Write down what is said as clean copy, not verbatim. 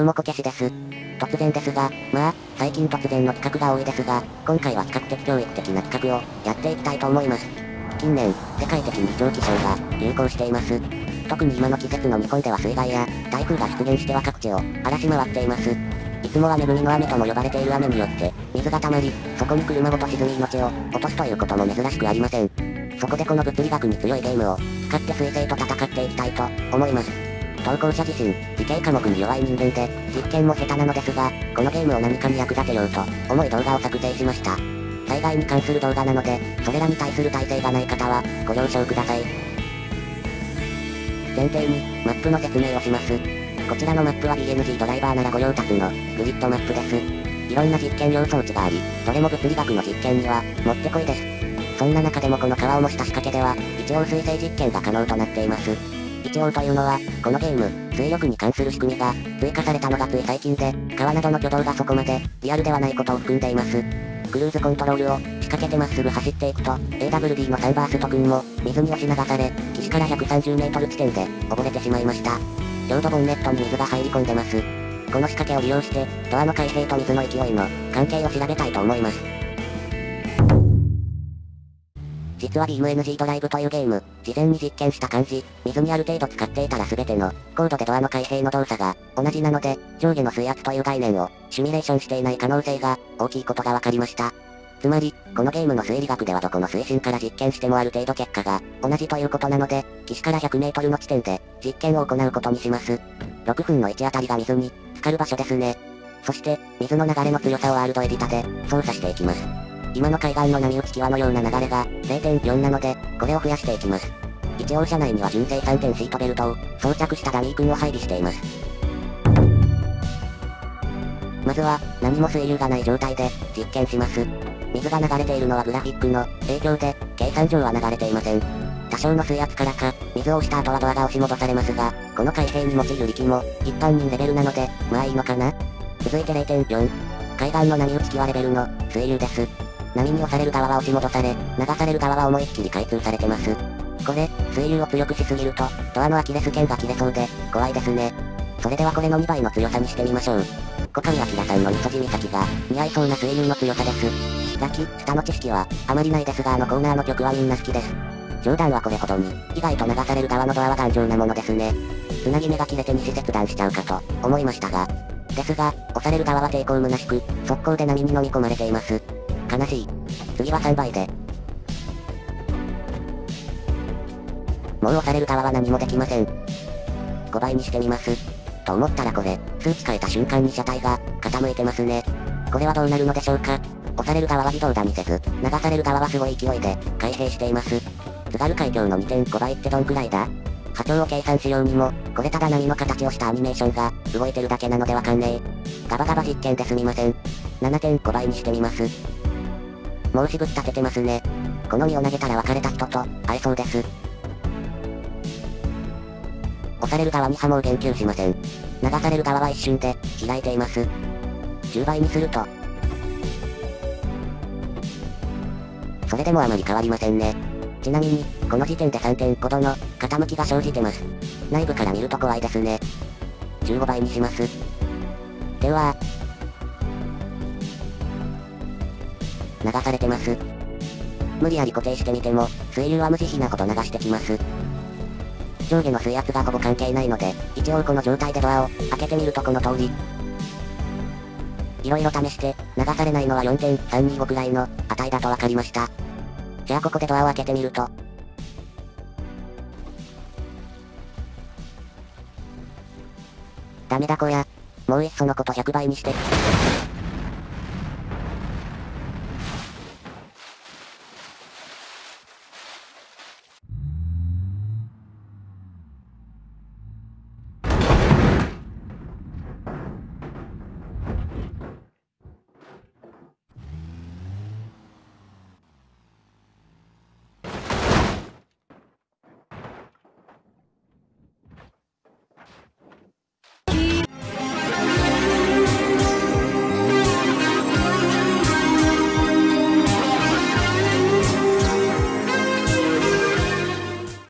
もこけしです。突然ですが、まあ、最近突然の企画が多いですが、今回は比較的教育的な企画をやっていきたいと思います。近年、世界的に異常気象が流行しています。特に今の季節の日本では水害や台風が出現しては各地を荒らし回っています。いつもは恵みの雨とも呼ばれている雨によって水が溜まり、そこに車ごと沈み命を落とすということも珍しくありません。そこでこの物理学に強いゲームを使って彗星と戦っていきたいと思います。投稿者自身、理系科目に弱い人間で、実験も下手なのですが、このゲームを何かに役立てようと思い動画を作成しました。災害に関する動画なので、それらに対する耐性がない方はご了承ください。前提に、マップの説明をします。こちらのマップは BNG ドライバーならご用達のグリッドマップです。いろんな実験用装置があり、どれも物理学の実験にはもってこいです。そんな中でもこの川を模した仕掛けでは、一応水星実験が可能となっています。一応というのは、このゲーム、水力に関する仕組みが追加されたのがつい最近で、川などの挙動がそこまでリアルではないことを含んでいます。クルーズコントロールを仕掛けてまっすぐ走っていくと、AWD のサンバースト君も水に押し流され、岸から130メートル地点で溺れてしまいました。ちょうどボンネットに水が入り込んでます。この仕掛けを利用して、ドアの開閉と水の勢いの関係を調べたいと思います。実は BeamNG ドライブというゲーム、事前に実験した感じ、水にある程度使っていたら全てのコードでドアの開閉の動作が同じなので、上下の水圧という概念をシミュレーションしていない可能性が大きいことが分かりました。つまり、このゲームの推理学ではどこの推進から実験してもある程度結果が同じということなので、岸から100メートルの地点で実験を行うことにします。6分の1あたりが水に浸かる場所ですね。そして、水の流れの強さをワールドエディタで操作していきます。今の海岸の波打ち際のような流れが 0.4 なので、これを増やしていきます。一応車内には純正3点シートベルトを装着したダミー君を配備しています。まずは、何も水流がない状態で実験します。水が流れているのはグラフィックの影響で、計算上は流れていません。多少の水圧からか、水を押した後はドアが押し戻されますが、この開閉に用いる力も、一般人レベルなので、まあいいのかな。続いて 0.4。海岸の波打ち際レベルの水流です。波に押される側は押し戻され、流される側は思いっきり開通されてます。これ、水流を強くしすぎると、ドアのアキレス腱が切れそうで、怖いですね。それではこれの2倍の強さにしてみましょう。小上明さんのみそじ岬が、似合いそうな水流の強さです。ザキ、スタの知識は、あまりないですがコーナーの曲はみんな好きです。冗談はこれほどに、意外と流される側のドアは頑丈なものですね。つなぎ目が切れて西切断しちゃうかと、思いましたが。ですが、押される側は抵抗虚しく、速攻で波に飲み込まれています。悲しい。次は3倍で。もう押される側は何もできません。5倍にしてみます。と思ったらこれ、数値変えた瞬間に車体が傾いてますね。これはどうなるのでしょうか。押される側は微動だにせず、流される側はすごい勢いで開閉しています。津軽海峡の 2.5 倍ってどんくらいだ？波長を計算しようにも、これただ波の形をしたアニメーションが動いてるだけなのでわかんねえ。ガバガバ実験ですみません。7.5 倍にしてみます。もうしぶっ立ててますね。この実を投げたら別れた人と会えそうです。押される側にはもう言及しません。流される側は一瞬で開いています。10倍にすると。それでもあまり変わりませんね。ちなみに、この時点で 3.5 度の傾きが生じてます。内部から見ると怖いですね。15倍にします。では、流されてます。無理やり固定してみても、水流は無慈悲なほど流してきます。上下の水圧がほぼ関係ないので、一応この状態でドアを開けてみるとこの通り。いろいろ試して、流されないのは 4.325 くらいの値だと分かりました。じゃあここでドアを開けてみると。ダメだこや。もういっそのこと100倍にして。